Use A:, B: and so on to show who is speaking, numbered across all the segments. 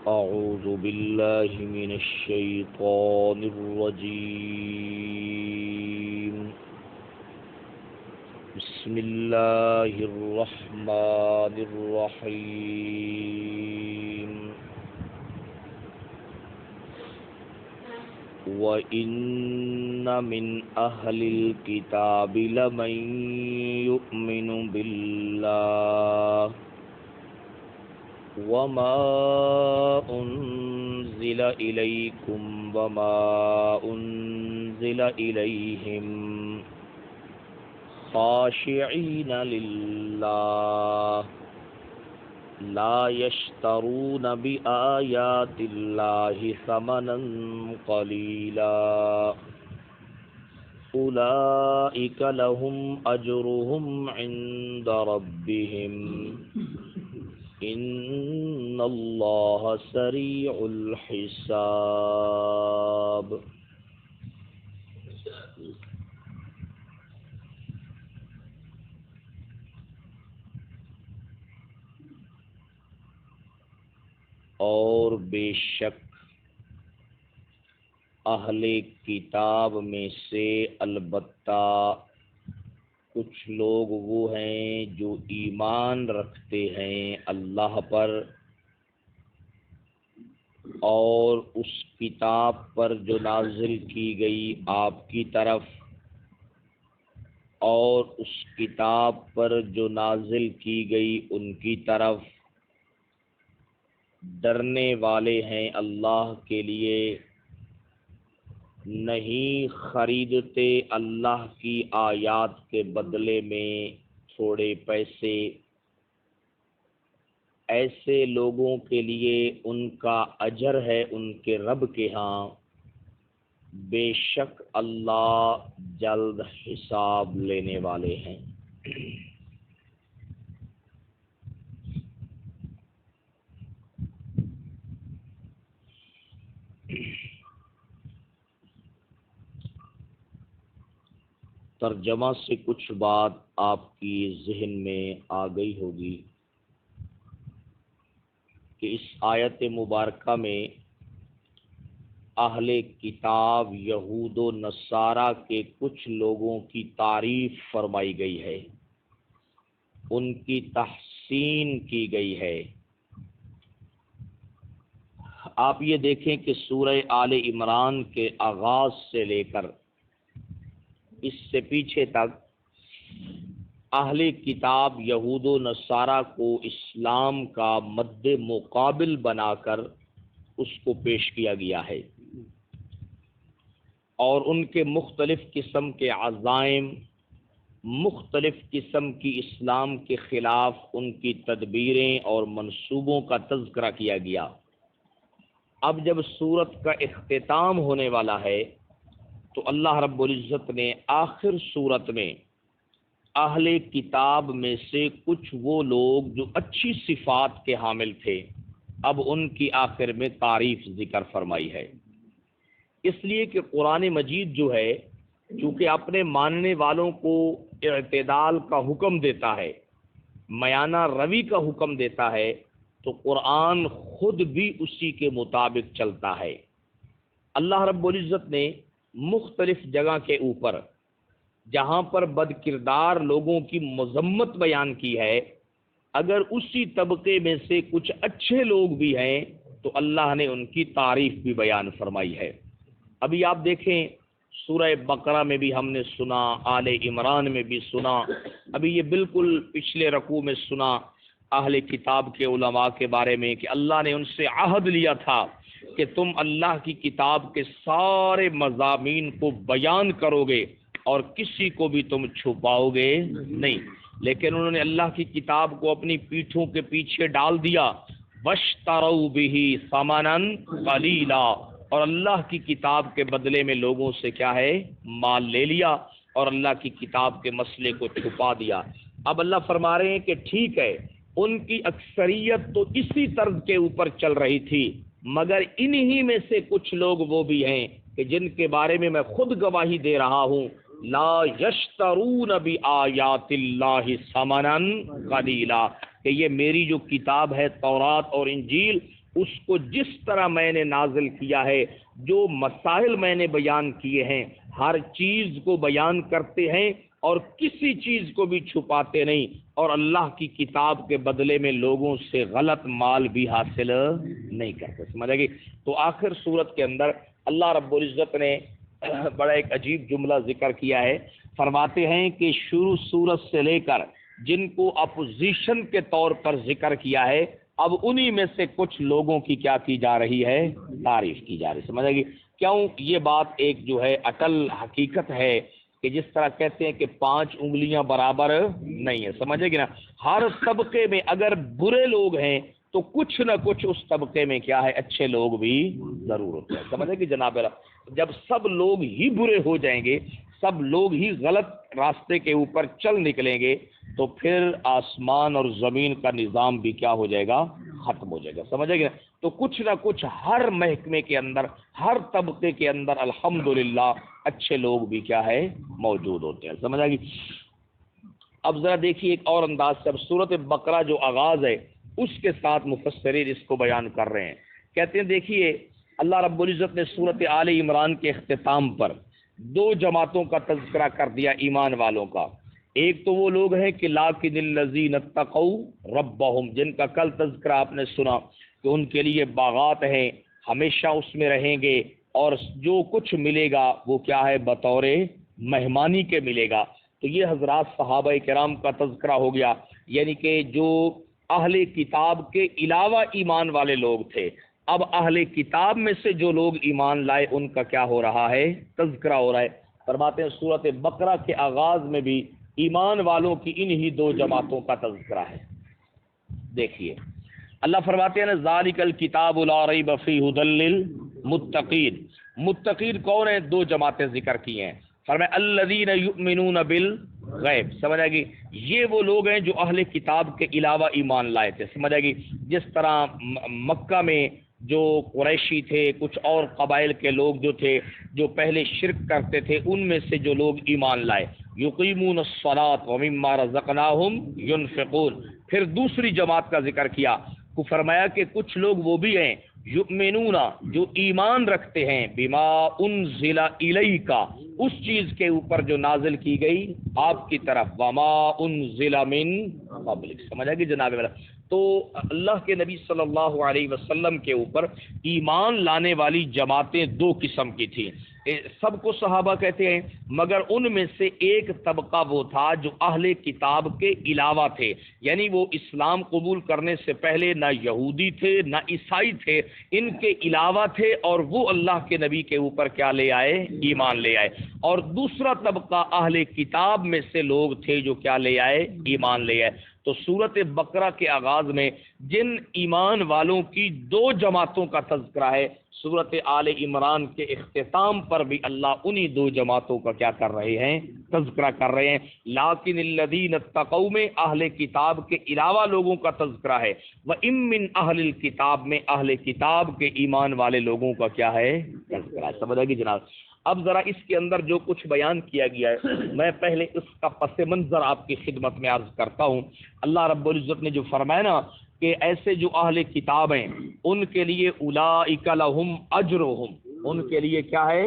A: أعوذ بالله من الشيطان الرجيم. بسم الله الرحمن الرحيم. وَإِنَّ مِنْ أَهْلِ الْكِتَابِ لَمَنْ يُؤْمِنُ بِاللَّهِ وَمَا أُنْزِلَ إِلَيْكُمْ وَمَا أُنْزِلَ إِلَيْهِمْ خَاشِعِينَ لِلَّهِ لا يشترون بآيات الله ثمنا قليلا أولئك لهم أجرهم عند ربهم إن الله سريع الحساب. اور بے شک اہل کتاب میں سے البتہ کچھ لوگ وہ ہیں جو ایمان رکھتے ہیں اللہ پر اور اس کتاب پر جو نازل کی گئی آپ کی طرف اور اس کتاب پر جو نازل کی گئی ان کی طرف ڈرنے والے ہیں اللہ کے لیے، نہیں خریدتے اللہ کی آیات کے بدلے میں تھوڑے پیسے. ایسے لوگوں کے لیے ان کا اجر ہے ان کے رب کے ہاں، بے شک اللہ جلد حساب لینے والے ہیں. ترجمہ سے کچھ بات آپ کی ذہن میں آ گئی ہوگی کہ اس آیت مبارکہ میں اہل کتاب یہود و نصارہ کے کچھ لوگوں کی تعریف فرمائی گئی ہے، ان کی تحسین کی گئی ہے. آپ یہ دیکھیں کہ سورہ آل عمران کے آغاز سے لے کر اس سے پیچھے تک اہل کتاب یہود و نصارہ کو اسلام کا مد مقابل بنا کر اس کو پیش کیا گیا ہے، اور ان کے مختلف قسم کے عزائم، مختلف قسم کی اسلام کے خلاف ان کی تدبیریں اور منصوبوں کا تذکرہ کیا گیا. اب جب سورت کا اختتام ہونے والا ہے تو اللہ رب العزت نے آخر سورت میں اہل کتاب میں سے کچھ وہ لوگ جو اچھی صفات کے حامل تھے اب ان کی آخر میں تعریف ذکر فرمائی ہے. اس لیے کہ قرآن مجید جو ہے چونکہ اپنے ماننے والوں کو اعتدال کا حکم دیتا ہے، میانہ روی کا حکم دیتا ہے، تو قرآن خود بھی اسی کے مطابق چلتا ہے. اللہ رب العزت نے مختلف جگہ کے اوپر جہاں پر بد کردار لوگوں کی مذمت بیان کی ہے، اگر اسی طبقے میں سے کچھ اچھے لوگ بھی ہیں تو اللہ نے ان کی تعریف بھی بیان فرمائی ہے. ابھی آپ دیکھیں سورہ بقرہ میں بھی ہم نے سنا، آل عمران میں بھی سنا، ابھی یہ بالکل پچھلے رکوع میں سنا اہل کتاب کے علماء کے بارے میں کہ اللہ نے ان سے عہد لیا تھا کہ تم اللہ کی کتاب کے سارے مضامین کو بیان کرو گے اور کسی کو بھی تم چھپاؤ گے نہیں، لیکن انہوں نے اللہ کی کتاب کو اپنی پیٹھوں کے پیچھے ڈال دیا. وَاشْتَرَوْا بِهِ ثَمَنًا قَلِيلًا، اور اللہ کی کتاب کے بدلے میں لوگوں سے کیا ہے، مال لے لیا اور اللہ کی کتاب کے مسئلے کو چھپا دیا. اب اللہ فرما رہے ہیں کہ ٹھیک ہے، ان کی اکثریت تو اسی طرز کے اوپر چل رہی تھی، مگر انہی میں سے کچھ لوگ وہ بھی ہیں کہ جن کے بارے میں میں خود گواہی دے رہا ہوں، لا یشترون بآیات اللہ ثمنا قلیلا، کہ یہ میری جو کتاب ہے تورات اور انجیل، اس کو جس طرح میں نے نازل کیا ہے، جو مسائل میں نے بیان کیے ہیں، ہر چیز کو بیان کرتے ہیں اور کسی چیز کو بھی چھپاتے نہیں، اور اللہ کی کتاب کے بدلے میں لوگوں سے غلط مال بھی حاصل نہیں کرتے. سمجھ گئی؟ تو آخر صورت کے اندر اللہ رب العزت نے بڑا ایک عجیب جملہ ذکر کیا ہے. فرماتے ہیں کہ شروع صورت سے لے کر جن کو اپوزیشن کے طور پر ذکر کیا ہے، اب انہی میں سے کچھ لوگوں کی کیا کی جا رہی ہے؟ تعریف کی جا رہی ہے. سمجھ گئی؟ کیوں؟ یہ بات ایک جو ہے اٹل حقیقت ہے کہ جس طرح کہتے ہیں کہ 5 انگلیاں برابر نہیں ہے. سمجھے گی نا؟ ہر طبقے میں اگر برے لوگ ہیں تو کچھ نہ کچھ اس طبقے میں کیا ہے؟ اچھے لوگ بھی ضرور ہوتے ہیں. سمجھے گی جناب؟ جب سب لوگ ہی برے ہو جائیں گے، سب لوگ ہی غلط راستے کے اوپر چل نکلیں گے، تو پھر آسمان اور زمین کا نظام بھی کیا ہو جائے گا؟ ختم ہو جائے گا. سمجھے گا؟ تو کچھ نہ کچھ ہر محکمے کے اندر، ہر طبقے کے اندر الحمدللہ اچھے لوگ بھی کیا ہے؟ موجود ہوتے ہیں. سمجھ آئے گی؟ اب ذرا دیکھیے ایک اور انداز سے. اب سورۃ بقرہ جو آغاز ہے اس کے ساتھ مفسرین اس کو بیان کر رہے ہیں. کہتے ہیں دیکھیے اللہ رب العزت نے سورۃ آل عمران کے اختتام پر 2 جماعتوں کا تذکرہ کر دیا ایمان والوں کا. ایک تو وہ لوگ ہیں کہ لاکن الذین اتقوا ربہم، جن کا کل تذکرہ آپ نے سنا کہ ان کے لیے باغات ہیں، ہمیشہ اس میں رہیں گے، اور جو کچھ ملے گا وہ کیا ہے؟ بطور مہمانی کے ملے گا. تو یہ حضرات صحابہ کرام کا تذکرہ ہو گیا، یعنی کہ جو اہل کتاب کے علاوہ ایمان والے لوگ تھے. اب اہل کتاب میں سے جو لوگ ایمان لائے ان کا کیا ہو رہا ہے؟ تذکرہ ہو رہا ہے. فرماتے ہیں سورۃ بقرہ کے آغاز میں بھی ایمان والوں کی انہی 2 جماعتوں کا تذکرہ ہے. دیکھیے اللہ فرماتے ہیں ذالک الکتاب لا ریب فیہ ھدی للمتقین. متقین کون ہیں؟ 2 جماعتیں ذکر کی ہیں. فرمایا الذین یؤمنون بالغیب. سمجھ آئے گی؟ یہ وہ لوگ ہیں جو اہل کتاب کے علاوہ ایمان لائے تھے. سمجھ آئے گی؟ جس طرح مکہ میں جو قریشی تھے، کچھ اور قبائل کے لوگ جو تھے جو پہلے شرک کرتے تھے، ان میں سے جو لوگ ایمان لائے. یقیمون الصلاۃ ومما رزقناہم ینفقون. پھر دوسری جماعت کا ذکر کیا کو فرمایا کہ کچھ لوگ وہ بھی ہیں یؤمنون، جو ایمان رکھتے ہیں بما انزل الیک، اس چیز کے اوپر جو نازل کی گئی آپ کی طرف، وما انزل من قبلک. سمجھ آئے گی جناب والا؟ تو اللہ کے نبی صلی اللہ علیہ وسلم کے اوپر ایمان لانے والی جماعتیں 2 قسم کی تھیں. سب کو صحابہ کہتے ہیں، مگر ان میں سے ایک طبقہ وہ تھا جو اہل کتاب کے علاوہ تھے، یعنی وہ اسلام قبول کرنے سے پہلے نہ یہودی تھے نہ عیسائی تھے، ان کے علاوہ تھے، اور وہ اللہ کے نبی کے اوپر کیا لے آئے؟ ایمان لے آئے. اور دوسرا طبقہ اہل کتاب میں سے لوگ تھے جو کیا لے آئے؟ ایمان لے آئے. تو سورۃ بقرہ کے آغاز میں جن ایمان والوں کی 2 جماعتوں کا تذکرہ ہے، سورۃ آل عمران کے اختتام پر بھی اللہ انہی 2 جماعتوں کا کیا کر رہے ہیں؟ تذکرہ کر رہے ہیں. لاکن الذین اتقوا میں اہل کتاب کے علاوہ لوگوں کا تذکرہ ہے، وَإِن مِّنْ أَهْلِ الْكِتَابِ میں اہل کتاب کے ایمان والے لوگوں کا کیا ہے؟ تذکرہ. سمجھ آئے گی جناب؟ اب ذرا اس کے اندر جو کچھ بیان کیا گیا ہے میں پہلے اس کا پس منظر آپ کی خدمت میں عرض کرتا ہوں. اللہ رب العزت نے جو فرمایا نا کہ ایسے جو اہل کتاب ہیں ان کے لیے اولئک لہم اجرہم، ان کے لیے کیا ہے؟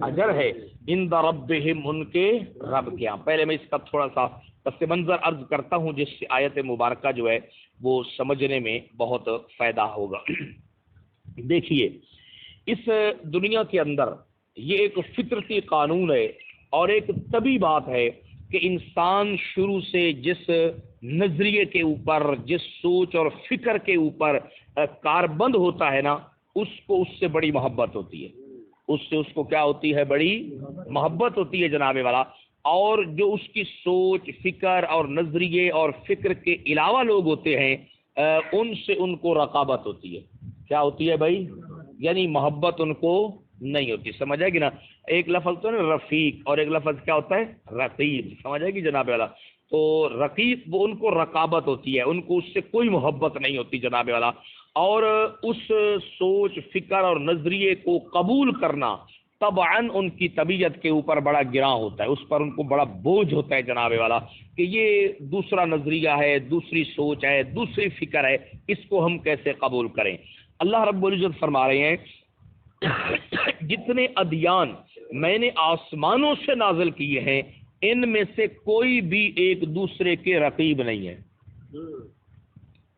A: اجر ہے، عند ربہم، ان کے رب کے ہاں. پہلے میں اس کا تھوڑا سا پس منظر عرض کرتا ہوں جس سے آیت مبارکہ جو ہے وہ سمجھنے میں بہت فائدہ ہوگا. دیکھیے اس دنیا کے اندر یہ ایک فطرتی قانون ہے اور ایک طبی بات ہے کہ انسان شروع سے جس نظریے کے اوپر، جس سوچ اور فکر کے اوپر کاربند ہوتا ہے نا، اس کو اس سے بڑی محبت ہوتی ہے. اس کو کیا ہوتی ہے؟ بڑی محبت ہوتی ہے جناب والا. اور جو اس کی سوچ، فکر اور نظریے اور فکر کے علاوہ لوگ ہوتے ہیں ان سے ان کو رقابت ہوتی ہے. کیا ہوتی ہے بھائی؟ یعنی محبت ان کو نہیں ہوتی. سمجھ آئے گی نا؟ ایک لفظ تو ہے رفیق اور ایک لفظ کیا ہوتا ہے؟ رقیب. سمجھ آئے گی جناب والا؟ تو رقیب وہ ان کو رقابت ہوتی ہے، ان کو اس سے کوئی محبت نہیں ہوتی جناب والا. اور اس سوچ، فکر اور نظریے کو قبول کرنا طبعاً ان کی طبیعت کے اوپر بڑا گراں ہوتا ہے، اس پر ان کو بڑا بوجھ ہوتا ہے جناب والا کہ یہ دوسرا نظریہ ہے، دوسری سوچ ہے، دوسری فکر ہے، اس کو ہم کیسے قبول کریں. اللہ رب العزت فرما رہے ہیں جتنے ادیان میں نے آسمانوں سے نازل کیے ہیں ان میں سے کوئی بھی ایک دوسرے کے رقیب نہیں ہے.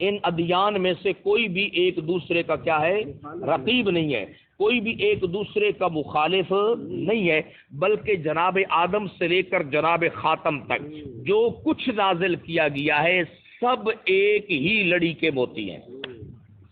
A: ان ادیان میں سے کوئی بھی ایک دوسرے کا کیا ہے؟ رقیب نہیں ہے. کوئی بھی ایک دوسرے کا مخالف نہیں ہے، بلکہ جناب آدم سے لے کر جناب خاتم تک جو کچھ نازل کیا گیا ہے سب ایک ہی لڑی کے موتی ہیں.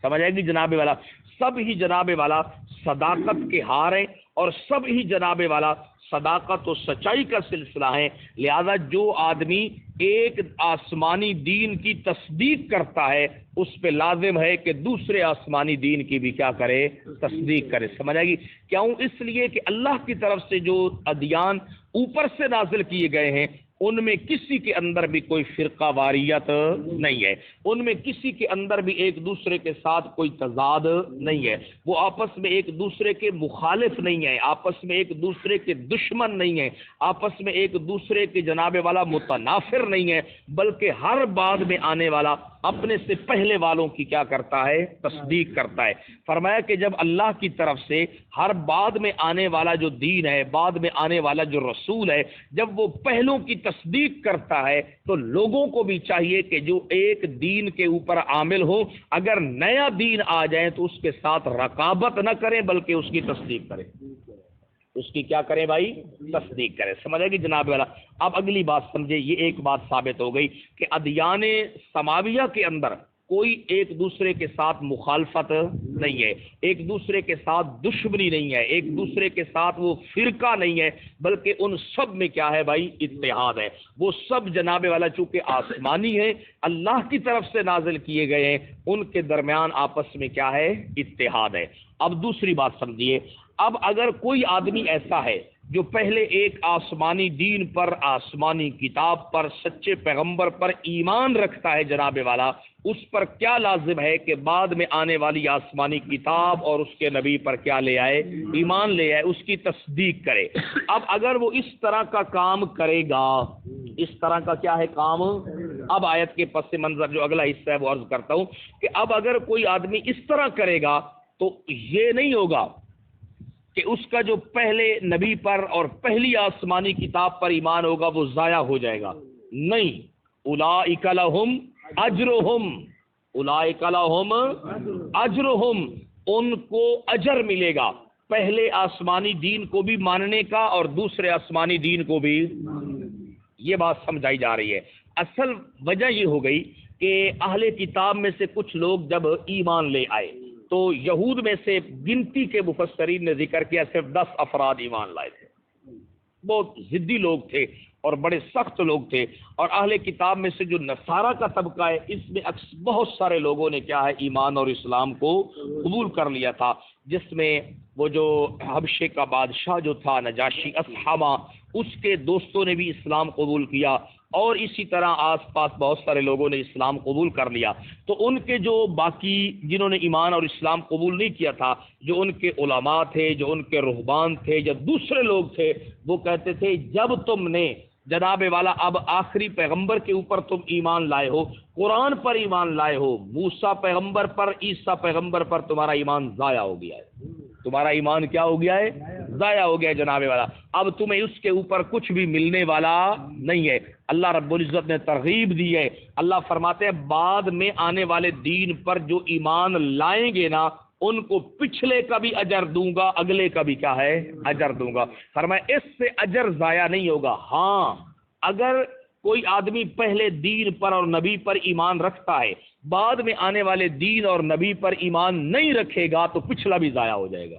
A: سمجھ آئے گی جناب والا؟ سب ہی جناب والا صداقت کے ہار ہیں اور سب ہی جناب والا صداقت و سچائی کا سلسلہ ہے. لہذا جو آدمی ایک آسمانی دین کی تصدیق کرتا ہے اس پہ لازم ہے کہ دوسرے آسمانی دین کی بھی کیا کرے؟ تصدیق کرے. سمجھ آئے گی؟ کیوں؟ اس لیے کہ اللہ کی طرف سے جو ادیان اوپر سے نازل کیے گئے ہیں ان میں کسی کے اندر بھی کوئی فرقہ واریت نہیں ہے، ان میں کسی کے اندر بھی ایک دوسرے کے ساتھ کوئی تضاد نہیں ہے، وہ آپس میں ایک دوسرے کے مخالف نہیں ہیں، آپس میں ایک دوسرے کے دشمن نہیں ہیں، آپس میں ایک دوسرے کے جناب والا متنافر نہیں ہے، بلکہ ہر بعد میں آنے والا اپنے سے پہلے والوں کی کیا کرتا ہے؟ تصدیق کرتا ہے. فرمایا کہ جب اللہ کی طرف سے ہر بعد میں آنے والا جو دین ہے، بعد میں آنے والا جو رسول ہے، جب وہ پہلوں کی تصدیق کرتا ہے تو لوگوں کو بھی چاہیے کہ جو ایک دین کے اوپر عامل ہو، اگر نیا دین آ جائے تو اس کے ساتھ رقابت نہ کریں بلکہ اس کی تصدیق کریں. اس کی کیا کریں بھائی؟ تصدیق کریں. سمجھے گی جناب والا؟ اب اگلی بات سمجھے، یہ ایک بات ثابت ہو گئی کہ ادیان سماویہ کے اندر کوئی ایک دوسرے کے ساتھ مخالفت نہیں ہے، ایک دوسرے کے ساتھ دشمنی نہیں ہے، ایک دوسرے کے ساتھ وہ فرقہ نہیں ہے، بلکہ ان سب میں کیا ہے بھائی؟ اتحاد ہے. وہ سب جناب والا چونکہ آسمانی ہے، اللہ کی طرف سے نازل کیے گئے ہیں، ان کے درمیان آپس میں کیا ہے؟ اتحاد ہے. اب دوسری بات سمجھیے، اب اگر کوئی آدمی ایسا ہے جو پہلے ایک آسمانی دین پر، آسمانی کتاب پر، سچے پیغمبر پر ایمان رکھتا ہے جناب والا، اس پر کیا لازم ہے کہ بعد میں آنے والی آسمانی کتاب اور اس کے نبی پر کیا لے آئے؟ ایمان لے آئے، اس کی تصدیق کرے. اب اگر وہ اس طرح کا کام کرے گا، اس طرح کا کیا ہے کام؟ اب آیت کے پس منظر جو اگلا حصہ ہے وہ عرض کرتا ہوں کہ اب اگر کوئی آدمی اس طرح کرے گا تو یہ نہیں ہوگا کہ اس کا جو پہلے نبی پر اور پہلی آسمانی کتاب پر ایمان ہوگا وہ ضائع ہو جائے گا. نہیں، اولئک لہم اجرہم، اولئک لہم اجرہم، ان کو اجر ملے گا پہلے آسمانی دین کو بھی ماننے کا اور دوسرے آسمانی دین کو بھی. یہ بات سمجھائی جا رہی ہے. اصل وجہ یہ ہو گئی کہ اہل کتاب میں سے کچھ لوگ جب ایمان لے آئے تو یہود میں سے گنتی کے مفسرین نے ذکر کیا صرف 10 افراد ایمان لائے تھے. بہت ضدی لوگ تھے اور بڑے سخت لوگ تھے. اور اہل کتاب میں سے جو نصارہ کا طبقہ ہے اس میں بہت سارے لوگوں نے کیا ہے؟ ایمان اور اسلام کو قبول کر لیا تھا، جس میں وہ جو حبشے کا بادشاہ جو تھا نجاشی اصحامہ، اس کے دوستوں نے بھی اسلام قبول کیا، اور اسی طرح آس پاس بہت سارے لوگوں نے اسلام قبول کر لیا. تو ان کے جو باقی جنہوں نے ایمان اور اسلام قبول نہیں کیا تھا، جو ان کے علماء تھے، جو ان کے رہبان تھے، یا دوسرے لوگ تھے، وہ کہتے تھے جب تم نے جناب والا اب آخری پیغمبر کے اوپر تم ایمان لائے ہو، قرآن پر ایمان لائے ہو، موسیٰ پیغمبر پر، عیسیٰ پیغمبر پر، تمہارا ایمان ضائع ہو گیا ہے. تمہارا ایمان کیا ہو گیا ہے؟ ضائع ہو گیا جناب والا. اب تمہیں اس کے اوپر کچھ بھی ملنے والا نہیں ہے. اللہ رب العزت نے ترغیب دی ہے. اللہ فرماتے ہیں بعد میں آنے والے دین پر جو ایمان لائیں گے نا ان کو پچھلے کا بھی اجر دوں گا، اگلے کا بھی کیا ہے؟ اجر دوں گا. فرمایا اس سے اجر ضائع نہیں ہوگا. ہاں اگر کوئی آدمی پہلے دین پر اور نبی پر ایمان رکھتا ہے، بعد میں آنے والے دین اور نبی پر ایمان نہیں رکھے گا تو پچھلا بھی ضائع ہو جائے گا.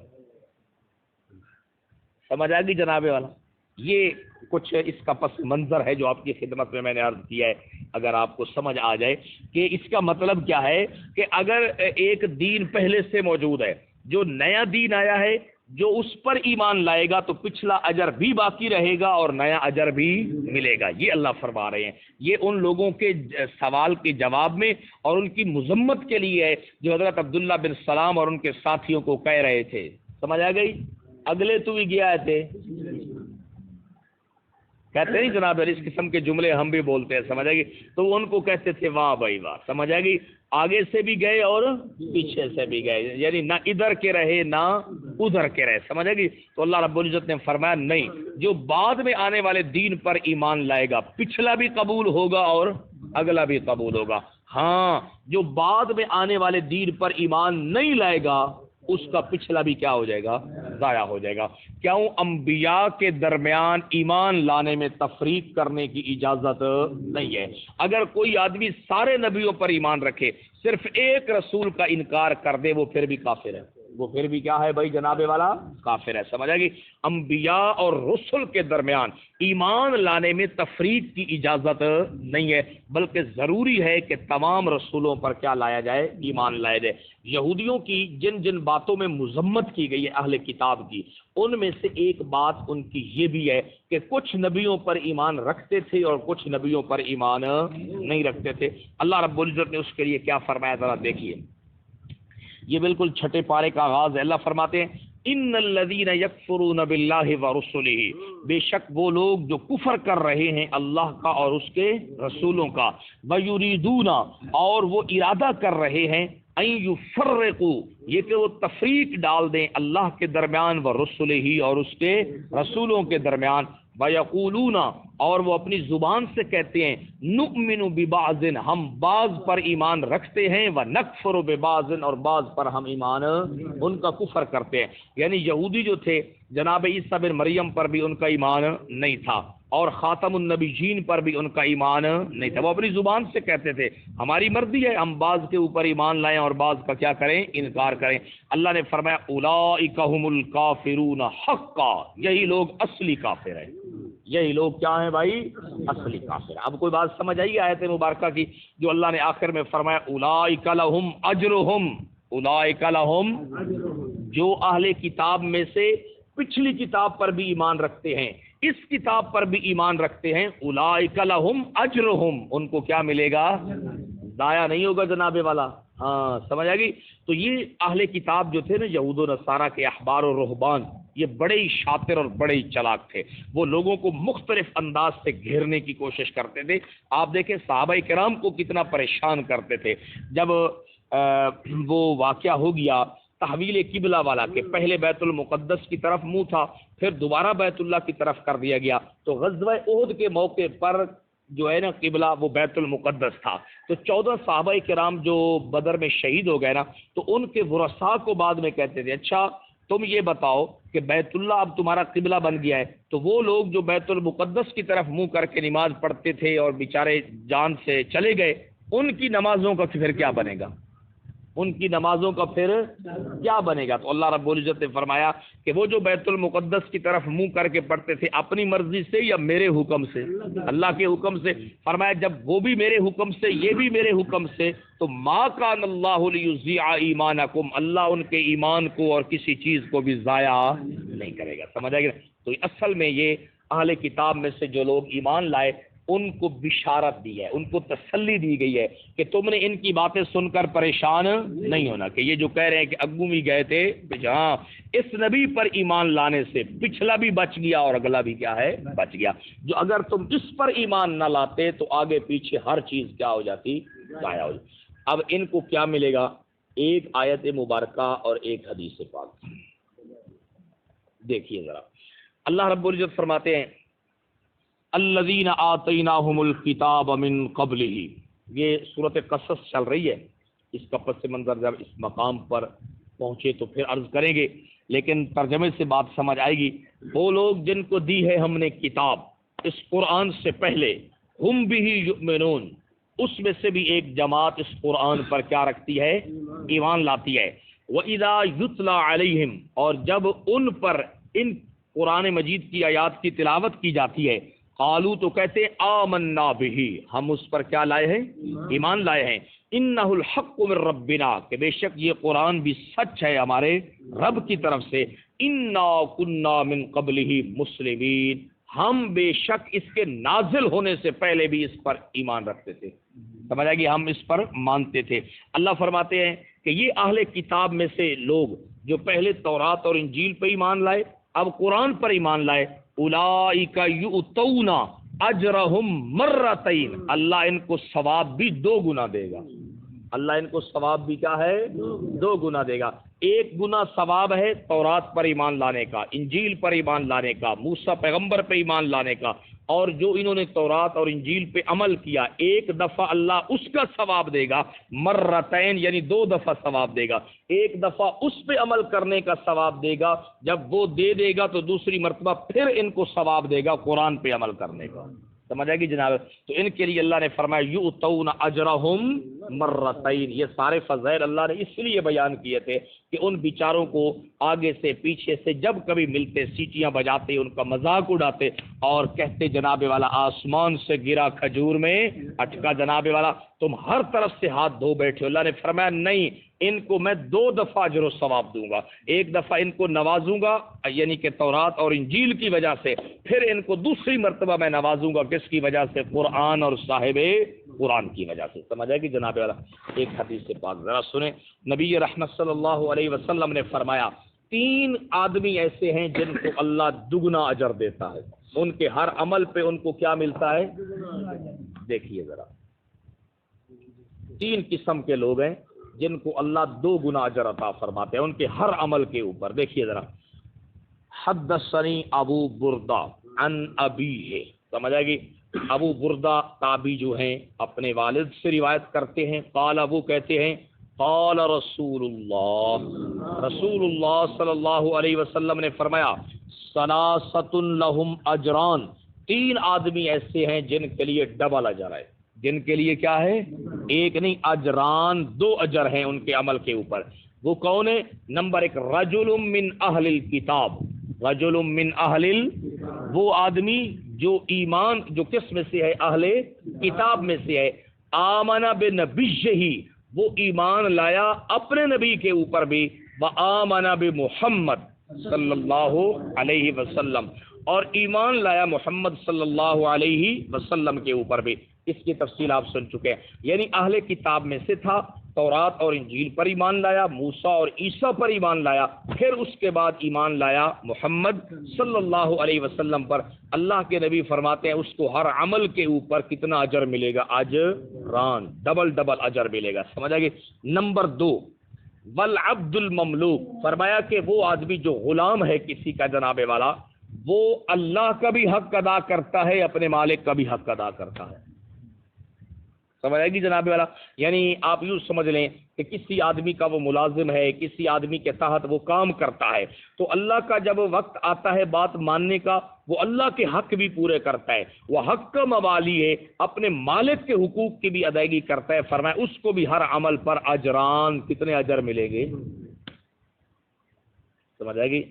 A: سمجھ آئے گی جناب والا؟ یہ کچھ اس کا پس منظر ہے جو آپ کی خدمت میں نے عرض کیا ہے. اگر آپ کو سمجھ آ جائے کہ اس کا مطلب کیا ہے کہ اگر ایک دین پہلے سے موجود ہے، جو نیا دین آیا ہے، جو اس پر ایمان لائے گا تو پچھلا اجر بھی باقی رہے گا اور نیا اجر بھی ملے گا. یہ اللہ فرما رہے ہیں. یہ ان لوگوں کے سوال کے جواب میں اور ان کی مذمت کے لیے ہے جو حضرت عبداللہ بن سلام اور ان کے ساتھیوں کو کہہ رہے تھے. سمجھ آ گئی؟ اگلے تو بھی گیا تھے کہتے نہیں جناب اس قسم کے جملے ہم بھی بولتے ہیں، سمجھ آئے گی؟ تو وہ ان کو کہتے تھے واہ بھائی واہ، سمجھ آئے گی؟ آگے سے بھی گئے اور پیچھے سے بھی گئے، یعنی نہ ادھر کے رہے نہ ادھر کے رہے، سمجھ آئے گی؟ تو اللہ رب العزت نے فرمایا نہیں، جو بعد میں آنے والے دین پر ایمان لائے گا پچھلا بھی قبول ہوگا اور اگلا بھی قبول ہوگا۔ ہاں، جو بعد میں آنے والے دین پر ایمان نہیں لائے گا اس کا پچھلا بھی کیا ہو جائے گا؟ ضائع ہو جائے گا۔ کیوں؟ انبیاء کے درمیان ایمان لانے میں تفریق کرنے کی اجازت نہیں ہے۔ اگر کوئی آدمی سارے نبیوں پر ایمان رکھے، صرف ایک رسول کا انکار کر دے، وہ پھر بھی کافر ہے، وہ پھر بھی کیا ہے بھائی جناب والا؟ کافر ہے، سمجھ آئے گی؟ انبیاء اور رسل کے درمیان ایمان لانے میں تفریق کی اجازت نہیں ہے، بلکہ ضروری ہے کہ تمام رسولوں پر کیا لایا جائے؟ ایمان لایا جائے۔ یہودیوں کی جن جن باتوں میں مذمت کی گئی ہے اہل کتاب کی، ان میں سے ایک بات ان کی یہ بھی ہے کہ کچھ نبیوں پر ایمان رکھتے تھے اور کچھ نبیوں پر ایمان نہیں رکھتے تھے۔ اللہ رب العزت نے اس کے لیے کیا فرمایا، ذرا دیکھیے، یہ بالکل چھٹے پارے کا آغاز ہے۔ اللہ فرماتے ہیں ان الذین یکفرون باللہ ورسلہ، بے شک وہ لوگ جو کفر کر رہے ہیں اللہ کا اور اس کے رسولوں کا، ویریدون، اور وہ ارادہ کر رہے ہیں، ان یفرقوا، یہ کہ وہ تفریق ڈال دیں اللہ کے درمیان، ورسلہ، اور اس کے رسولوں کے درمیان، ویقولون، اور وہ اپنی زبان سے کہتے ہیں، نؤمن ببعض، ہم بعض پر ایمان رکھتے ہیں، ونکفر ببعض، اور بعض پر ہم ایمان ان کا کفر کرتے ہیں۔ یعنی یہودی جو تھے جناب عیسیٰ بن مریم پر بھی ان کا ایمان نہیں تھا، اور خاتم النبیین پر بھی ان کا ایمان نہیں تھا۔ وہ اپنی زبان سے کہتے تھے ہماری مرضی ہے ہم بعض کے اوپر ایمان لائیں اور بعض کا کیا کریں؟ انکار کریں۔ اللہ نے فرمایا اولئک هم الکافرون حقا، یہی لوگ اصلی کافر ہیں، یہی لوگ کیا ہیں بھائی؟ اصلی کافر ہیں۔ اب کوئی بات سمجھ آئی آیت مبارکہ کی جو اللہ نے آخر میں فرمایا اولئک لهم اجرهم، اولئک لهم، جو اہل کتاب میں سے پچھلی کتاب پر بھی ایمان رکھتے ہیں، اس کتاب پر بھی ایمان رکھتے ہیں، اولئک لهم اجرهم، ان کو کیا ملے گا؟ ضائع نہیں ہوگا جناب والا۔ ہاں سمجھ آ گئی؟ تو یہ اہل کتاب جو تھے نا، یہود و نصارہ کے احبار و رہبان، یہ بڑے ہی شاطر اور بڑے ہی چلاک تھے۔ وہ لوگوں کو مختلف انداز سے گھیرنے کی کوشش کرتے تھے۔ آپ دیکھیں صحابہ کرام کو کتنا پریشان کرتے تھے۔ جب وہ واقعہ ہو گیا تحویل قبلہ والا، کہ پہلے بیت المقدس کی طرف منہ تھا، پھر دوبارہ بیت اللہ کی طرف کر دیا گیا، تو غزوہ احد کے موقع پر جو ہے نا قبلہ وہ بیت المقدس تھا، تو 14 صحابہ کرام جو بدر میں شہید ہو گئے نا، تو ان کے ورثاء کو بعد میں کہتے تھے اچھا تم یہ بتاؤ کہ بیت اللہ اب تمہارا قبلہ بن گیا ہے، تو وہ لوگ جو بیت المقدس کی طرف منہ کر کے نماز پڑھتے تھے اور بیچارے جان سے چلے گئے، ان کی نمازوں کا پھر کیا بنے گا؟ ان کی نمازوں کا پھر کیا بنے گا؟ تو اللہ رب العزت نے فرمایا کہ وہ جو بیت المقدس کی طرف منہ کر کے پڑھتے تھے اپنی مرضی سے یا میرے حکم سے؟ اللہ کے حکم سے۔ فرمایا جب وہ بھی میرے حکم سے یہ بھی میرے حکم سے، تو ما کان اللہ لیضیع ایمانکم، اللہ ان کے ایمان کو اور کسی چیز کو بھی ضائع نہیں کرے گا۔ سمجھ آئے گا؟ تو اصل میں یہ اہل کتاب میں سے جو لوگ ایمان لائے ان کو بشارت دی ہے، ان کو تسلی دی گئی ہے کہ تم نے ان کی باتیں سن کر پریشان نہیں ہونا، کہ یہ جو کہہ رہے ہیں کہ اگو بھی گئے تھے، ہاں اس نبی پر ایمان لانے سے پچھلا بھی بچ گیا اور اگلا بھی کیا ہے؟ بچ گیا۔ جو اگر تم اس پر ایمان نہ لاتے تو آگے پیچھے ہر چیز کیا ہو جاتی؟ ضائع ہو جاتی۔ اب ان کو کیا ملے گا؟ ایک آیت مبارکہ اور ایک حدیث پاک۔ دیکھیے ذرا، اللہ رب العزت فرماتے ہیں الذین آتیناہم الکتاب من قبلہ، یہ سورۃ قصص چل رہی ہے، اس کا پس منظر جب اس مقام پر پہنچے تو پھر عرض کریں گے، لیکن ترجمے سے بات سمجھ آئے گی۔ وہ لوگ جن کو دی ہے ہم نے کتاب اس قرآن سے پہلے، ہم بہ یؤمنون، اس میں سے بھی ایک جماعت اس قرآن پر کیا رکھتی ہے؟ ایمان لاتی ہے۔ وَإِذَا يُتْلَى عَلَيْهِمْ، اور جب ان پر ان قرآن مجید کی آیات کی تلاوت کی جاتی ہے، قالو تو کہتے آمنا بہ، ہم اس پر کیا لائے ہیں؟ ایمان لائے ہیں۔ انہ الحق من ربنا، کہ بے شک یہ قرآن بھی سچ ہے ہمارے رب کی طرف سے۔ انا کنا من قبلہ مسلمین، ہم بے شک اس کے نازل ہونے سے پہلے بھی اس پر ایمان رکھتے تھے۔ سمجھ آئے گی؟ ہم اس پر مانتے تھے۔ اللہ فرماتے ہیں کہ یہ اہل کتاب میں سے لوگ جو پہلے تورات اور انجیل پہ ایمان لائے، اب قرآن پر ایمان لائے، اولئک یؤتون اجرہم مرتین، اللہ ان کو ثواب بھی 2 گنا دے گا، اللہ ان کو ثواب بھی کیا ہے 2 گنا دے گا۔ 1 گنا ثواب ہے تورات پر ایمان لانے کا، انجیل پر ایمان لانے کا، موسیٰ پیغمبر پہ ایمان لانے کا، اور جو انہوں نے تورات اور انجیل پہ عمل کیا 1 دفعہ اللہ اس کا ثواب دے گا، مرتین یعنی 2 دفعہ ثواب دے گا۔ 1 دفعہ اس پہ عمل کرنے کا ثواب دے گا، جب وہ دے دے گا تو دوسری مرتبہ پھر ان کو ثواب دے گا قرآن پہ عمل کرنے کا۔ سمجھ آئے گی جناب؟ تو ان کے لیے اللہ نے فرمایا یؤتون اجرہم مرتین، یہ سارے فضائل اللہ نے اس لیے بیان کیے تھے کہ ان بیچاروں کو آگے سے پیچھے سے جب کبھی ملتے سیٹیاں بجاتے، ان کا مذاق اڑاتے اور کہتے جناب والا آسمان سے گرا کھجور میں اٹکا، جناب والا تم ہر طرف سے ہاتھ دھو بیٹھے ہو۔ اللہ نے فرمایا نہیں، ان کو میں 2 دفعہ اجر و ثواب دوں گا، 1 دفعہ ان کو نوازوں گا یعنی کہ تورات اور انجیل کی وجہ سے، پھر ان کو دوسری مرتبہ میں نوازوں گا کس کی وجہ سے؟ قرآن اور صاحب قرآن کی وجہ سے۔ سمجھ آئے گی جناب والا؟ ایک حدیث پاک ذرا سنیں، نبی رحمت صلی اللہ علیہ وسلم نے فرمایا 3 آدمی ایسے ہیں جن کو اللہ دگنا اجر دیتا ہے، ان کے ہر عمل پہ ان کو کیا ملتا ہے؟ دیکھیے ذرا، 3 قسم کے لوگ ہیں جن کو اللہ 2 گنا اجر عطا فرماتے ہیں ان کے ہر عمل کے اوپر۔ دیکھیے ذرا، حدثنی ابو بردہ عن ابیہ، سمجھ آئے گی؟ ابو بردہ تابعی جو ہیں اپنے والد سے روایت کرتے ہیں، قال وہ کہتے ہیں قال رسول اللہ صلی اللہ علیہ وسلم نے فرمایا ثلاثۃ لہم اجران، 3 آدمی ایسے ہیں جن کے لیے ڈبل اجر ہے، جن کے لیے کیا ہے؟ 1 نہیں، اجران، 2 اجر ہیں ان کے عمل کے اوپر۔ وہ کون ہے؟ نمبر 1 رجل من اہل الکتاب، رجل من وہ آدمی جو ایمان جو کس میں سے ہے؟ اہل کتاب میں سے ہے، آمن بنبیہ، وہ ایمان لایا اپنے نبی کے اوپر بھی، وآمن بمحمد صلی اللہ علیہ وسلم، اور ایمان لایا محمد صلی اللہ علیہ وسلم کے اوپر بھی۔ اس کی تفصیل آپ سن چکے ہیں، یعنی اہل کتاب میں سے تھا، تورات اور انجیل پر ایمان لایا، موسیٰ اور عیسیٰ پر ایمان لایا، پھر اس کے بعد ایمان لایا محمد صلی اللہ علیہ وسلم پر۔ اللہ کے نبی فرماتے ہیں اس کو ہر عمل کے اوپر کتنا اجر ملے گا؟ اجران، ڈبل اجر ملے گا۔ سمجھ آئے گی؟ نمبر 2 والعبد المملوک، فرمایا کہ وہ آدمی جو غلام ہے کسی کا جناب والا، وہ اللہ کا بھی حق ادا کرتا ہے، اپنے مالک کا بھی حق ادا کرتا ہے۔ سمجھ آئے گی جناب والا؟ یعنی آپ یوں سمجھ لیں کہ کسی آدمی کا وہ ملازم ہے، کسی آدمی کے تحت وہ کام کرتا ہے، تو اللہ کا جب وقت آتا ہے بات ماننے کا، وہ اللہ کے حق بھی پورے کرتا ہے، وہ حق کا موالی ہے، اپنے مالک کے حقوق کی بھی ادائیگی کرتا ہے۔ فرمایا اس کو بھی ہر عمل پر اجران، کتنے اجر ملیں گے؟ سمجھ آئے گی؟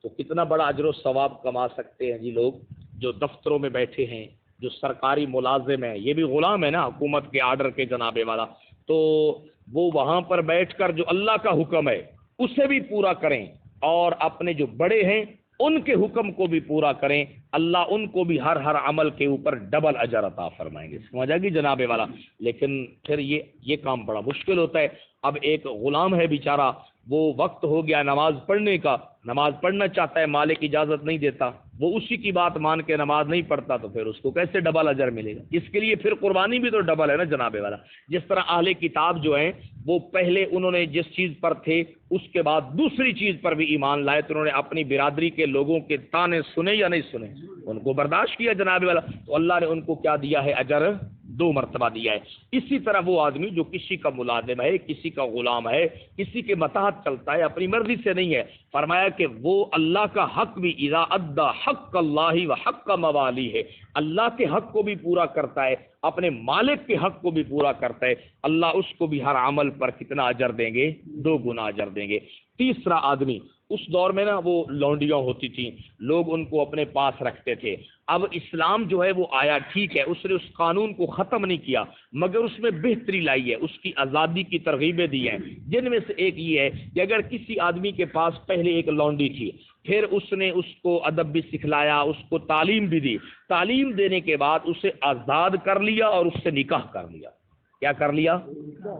A: تو کتنا بڑا اجر و ثواب کما سکتے ہیں جی لوگ جو دفتروں میں بیٹھے ہیں، جو سرکاری ملازم ہیں، یہ بھی غلام ہے نا حکومت کے آرڈر کے جناب والا، تو وہ وہاں پر بیٹھ کر جو اللہ کا حکم ہے اسے بھی پورا کریں، اور اپنے جو بڑے ہیں ان کے حکم کو بھی پورا کریں، اللہ ان کو بھی ہر عمل کے اوپر ڈبل اجر عطا فرمائیں گے۔ سمجھ آئے گی جناب والا؟ لیکن پھر یہ کام بڑا مشکل ہوتا ہے۔ اب ایک غلام ہے بیچارہ، وہ وقت ہو گیا نماز پڑھنے کا، نماز پڑھنا چاہتا ہے، مالک اجازت نہیں دیتا، وہ اسی کی بات مان کے نماز نہیں پڑھتا، تو پھر اس کو کیسے ڈبل اجر ملے گا؟ اس کے لیے پھر قربانی بھی تو ڈبل ہے نا جناب والا۔ جس طرح اہل کتاب جو ہیں وہ پہلے انہوں نے جس چیز پر تھے اس کے بعد دوسری چیز پر بھی ایمان لائے، تو انہوں نے اپنی برادری کے لوگوں کے تانے سنے یا نہیں سنے؟ ان کو برداشت کیا جناب والا، تو اللہ نے ان کو کیا دیا ہے؟ اجر 2 مرتبہ دیا ہے۔ اسی طرح وہ آدمی جو کسی کا ملازم ہے، کسی کا غلام ہے، کسی کے متحت چلتا ہے، اپنی مرضی سے نہیں ہے، فرمایا کہ وہ اللہ کا حق بھی اذا ادى حق اللہ و حق موالی ہے، اللہ کے حق کو بھی پورا کرتا ہے، اپنے مالک کے حق کو بھی پورا کرتا ہے، اللہ اس کو بھی ہر عمل پر کتنا اجر دیں گے؟ 2 گنا اجر دیں گے۔ تیسرا آدمی، اس دور میں نا وہ لونڈیاں ہوتی تھیں، لوگ ان کو اپنے پاس رکھتے تھے۔ اب اسلام جو ہے وہ آیا، ٹھیک ہے، اس نے اس قانون کو ختم نہیں کیا، مگر اس میں بہتری لائی ہے، اس کی آزادی کی ترغیبیں دی ہیں، جن میں سے ایک یہ ہے کہ اگر کسی آدمی کے پاس پہلے ایک لونڈی تھی، پھر اس نے اس کو ادب بھی سکھلایا، اس کو تعلیم بھی دی، تعلیم دینے کے بعد اسے آزاد کر لیا اور اس سے نکاح کر لیا، کیا کر لیا؟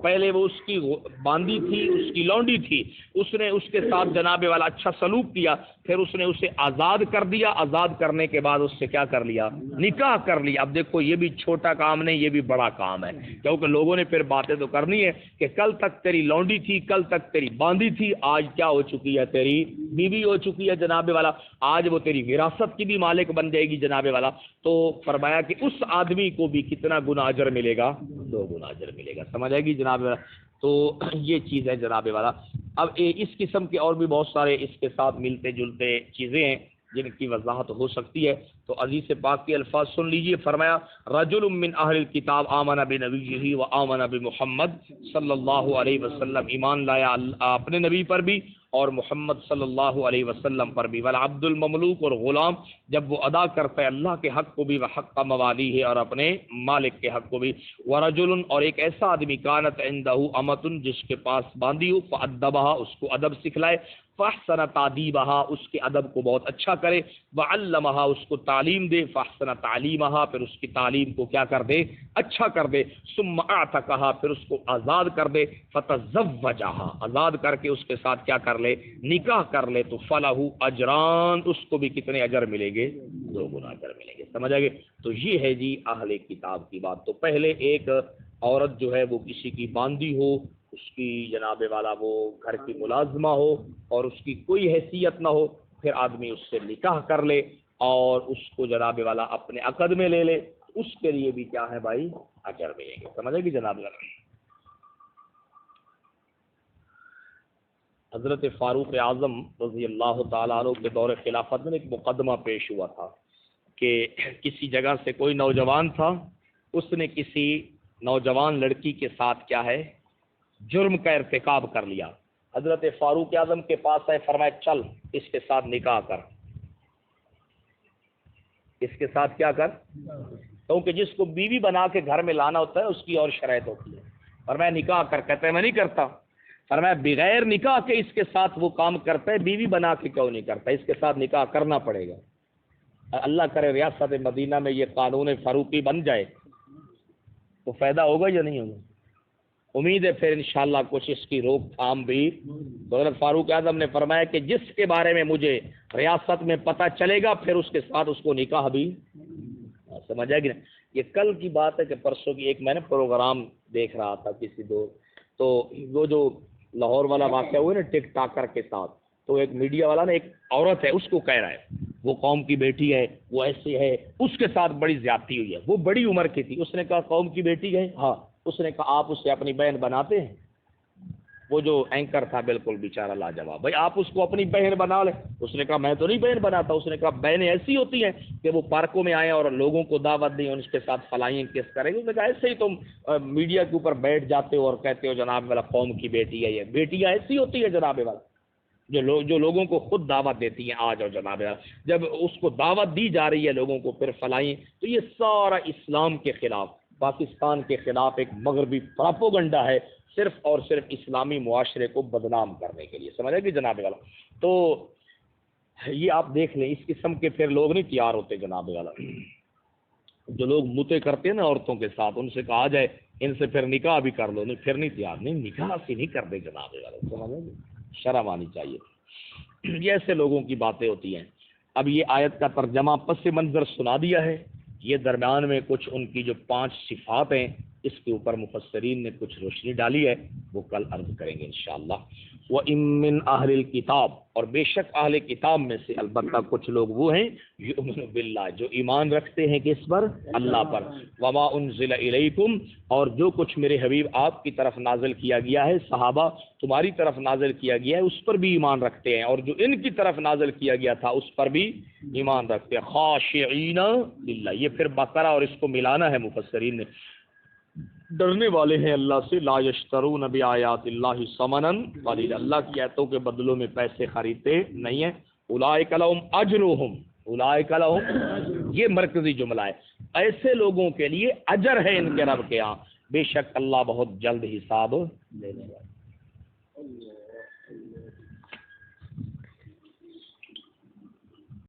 A: پہلے وہ اس کی باندھی تھی، اس کی لونڈی تھی، اس نے اس کے ساتھ جناب والا اچھا سلوک کیا، پھر اس نے اسے آزاد کر دیا، آزاد کرنے کے بعد اس سے کیا کر لیا؟ نکاح کر لیا۔ اب دیکھو یہ بھی چھوٹا کام نہیں، یہ بھی بڑا کام ہے، کیونکہ لوگوں نے پھر باتیں تو کرنی ہے کہ کل تک تیری لونڈی تھی، کل تک تیری باندھی تھی، آج کیا ہو چکی ہے؟ تیری بیوی ہو چکی ہے جناب والا، آج وہ تیری وراثت کی بھی مالک بن جائے گی جناب والا۔ تو فرمایا کہ اس آدمی کو بھی کتنا گنا اجر ملے گا؟ 2 گنا اجر ملے گا، سمجھ آئے گی جناب والا۔ تو یہ چیز ہے جناب والا۔ اب اس قسم کے اور بھی بہت سارے اس کے ساتھ ملتے جلتے چیزیں ہیں جن کی وضاحت ہو سکتی ہے، تو عزیز پاک کے الفاظ سن لیجئے۔ فرمایا رجل من اہل الکتاب آمن بنبیہ و آمن بمحمد صلی اللہ علیہ وسلم، ایمان لایا اپنے نبی پر بھی اور محمد صلی اللہ علیہ وسلم پر بھی، والعبد المملوک، اور غلام جب وہ ادا کرتا ہے اللہ کے حق کو بھی، وحق موالی ہے، اور اپنے مالک کے حق کو بھی، ورجل، اور ایک ایسا آدمی کانت عندہ امۃ، جس کے پاس باندھی ہو، فادبھا، اس کو ادب سکھلائے، فاحسن تعدیبھا، اس کے ادب کو بہت اچھا کرے، وعلمھا، اس کو تعلیم دے، فاحسن تعلیمھا، پھر اس کی تعلیم کو کیا کر دے؟ اچھا کر دے، ثم اعتقھا، پھر اس کو آزاد کر دے، فتزوجھا، آزاد کر کے اس کے ساتھ کیا کر لے؟ نکاح کر لے، تو فلہ اجران، اس کو بھی کتنے اجر ملیں گے؟ 2 گنا اجر ملیں گے، سمجھ آئے گے؟ تو یہ ہے جی اہل کتاب کی بات۔ تو پہلے ایک عورت جو ہے وہ کسی کی باندھی ہو، اس کی جناب والا وہ گھر کی ملازمہ ہو اور اس کی کوئی حیثیت نہ ہو، پھر آدمی اس سے نکاح کر لے اور اس کو جناب والا اپنے عقد میں لے لے، اس کے لیے بھی کیا ہے بھائی؟ اجر ملیں گے، سمجھے گی جناب والا۔ حضرت فاروق اعظم رضی اللہ تعالیٰ عنہ کے دور خلافت میں ایک مقدمہ پیش ہوا تھا کہ کسی جگہ سے کوئی نوجوان تھا، اس نے کسی نوجوان لڑکی کے ساتھ کیا ہے؟ جرم کا ارتکاب کر لیا۔ حضرت فاروق اعظم کے پاس آئے، فرمایا چل اس کے ساتھ نکاح کر، اس کے ساتھ کیا کر؟ کیونکہ جس کو بیوی بنا کے گھر میں لانا ہوتا ہے اس کی اور شرائط ہوتی ہے۔ فرمایا نکاح کر، کہتے ہیں میں نہیں کرتا۔ فرمایا بغیر نکاح کے اس کے ساتھ وہ کام کرتا ہے، بیوی بنا کے کیوں نہیں کرتا؟ اس کے ساتھ نکاح کرنا پڑے گا۔ اللہ کرے ریاست مدینہ میں یہ قانون فاروقی بن جائے تو فائدہ ہوگا یا نہیں ہوگا؟ امید ہے پھر انشاءاللہ کچھ اس کی روک تھام بھی۔ حضرت فاروق اعظم نے فرمایا کہ جس کے بارے میں مجھے ریاست میں پتہ چلے گا پھر اس کے ساتھ اس کو نکاح بھی، سمجھ آئے گی نا؟ یہ کل کی بات ہے کہ پرسوں کی ایک میں نے پروگرام دیکھ رہا تھا کسی تو وہ جو لاہور والا واقعہ ہوا نا ٹک ٹاکر کے ساتھ، تو ایک میڈیا والا نے ایک عورت ہے اس کو کہہ رہا ہے وہ قوم کی بیٹی ہے، وہ ایسی ہے، اس کے ساتھ بڑی زیادتی ہوئی ہے، وہ بڑی عمر کی تھی۔ اس نے کہا قوم کی بیٹی ہے؟ ہاں۔ اس نے کہا آپ اسے اپنی بہن بناتے ہیں؟ وہ جو اینکر تھا بالکل بیچارہ لاجواب، بھائی آپ اس کو اپنی بہن بنا لیں۔ اس نے کہا میں تو نہیں بہن بناتا۔ اس نے کہا بہنیں ایسی ہوتی ہیں کہ وہ پارکوں میں آئیں اور لوگوں کو دعوت دیں اور اس کے ساتھ فلائیں کس کریں گے۔ اس نے کہا ایسے ہی تم میڈیا کے اوپر بیٹھ جاتے ہو اور کہتے ہو جناب والا قوم کی بیٹی ہے، یہ بیٹیاں ایسی ہوتی ہیں جناب والا جو لوگوں کو خود دعوت دیتی ہیں آج، اور جناب جب اس کو دعوت دی جا رہی ہے لوگوں کو پھر فلائیں، تو یہ سارا اسلام کے خلاف، پاکستان کے خلاف ایک مغربی پراپوگنڈا ہے، صرف اور صرف اسلامی معاشرے کو بدنام کرنے کے لیے، سمجھے کہ جناب والا۔ تو یہ آپ دیکھ لیں اس قسم کے پھر لوگ نہیں تیار ہوتے جناب والا۔ جو لوگ متے کرتے ہیں نا عورتوں کے ساتھ، ان سے کہا جائے ان سے پھر نکاح بھی کر لو، نہیں پھر نہیں تیار، نہیں نکاح سے نہیں کر دے جناب والا، سمجھے؟ شرم آنی چاہیے۔ یہ ایسے لوگوں کی باتیں ہوتی ہیں۔ اب یہ آیت کا ترجمہ پس منظر سنا دیا ہے، یہ درمیان میں کچھ ان کی جو 5 صفات ہیں اس کے اوپر مفسرین نے کچھ روشنی ڈالی ہے، وہ کل عرض کریں گے انشاءاللہ۔ وَإِن مِّنْ أَهْلِ الْكِتَابِ، اور بے شک اہل کتاب میں سے البتہ کچھ لوگ وہ ہیں یؤمن باللہ، جو ایمان رکھتے ہیں کس پر؟ اللہ پر، وَمَا أُنزِلَ إِلَيْكُمْ، اور جو کچھ میرے حبیب آپ کی طرف نازل کیا گیا ہے، صحابہ تمہاری طرف نازل کیا گیا ہے اس پر بھی ایمان رکھتے ہیں، اور جو ان کی طرف نازل کیا گیا تھا اس پر بھی ایمان رکھتے ہیں، خاشعین للہ، یہ پھر بقرہ اور اس کو ملانا ہے مفسرین نے، ڈرنے والے ہیں اللہ سے، لا یشترون بآیات اللہ ثمنا قلیلا، اللہ کی آیتوں کے بدلوں میں پیسے خریدتے نہیں ہیں، اولئک لہم اجرہم، اولئک لہم، یہ مرکزی جملہ ہے، ایسے لوگوں کے لیے اجر ہے ان کے رب کے ہاں، بے شک اللہ بہت جلد حساب لینے والا۔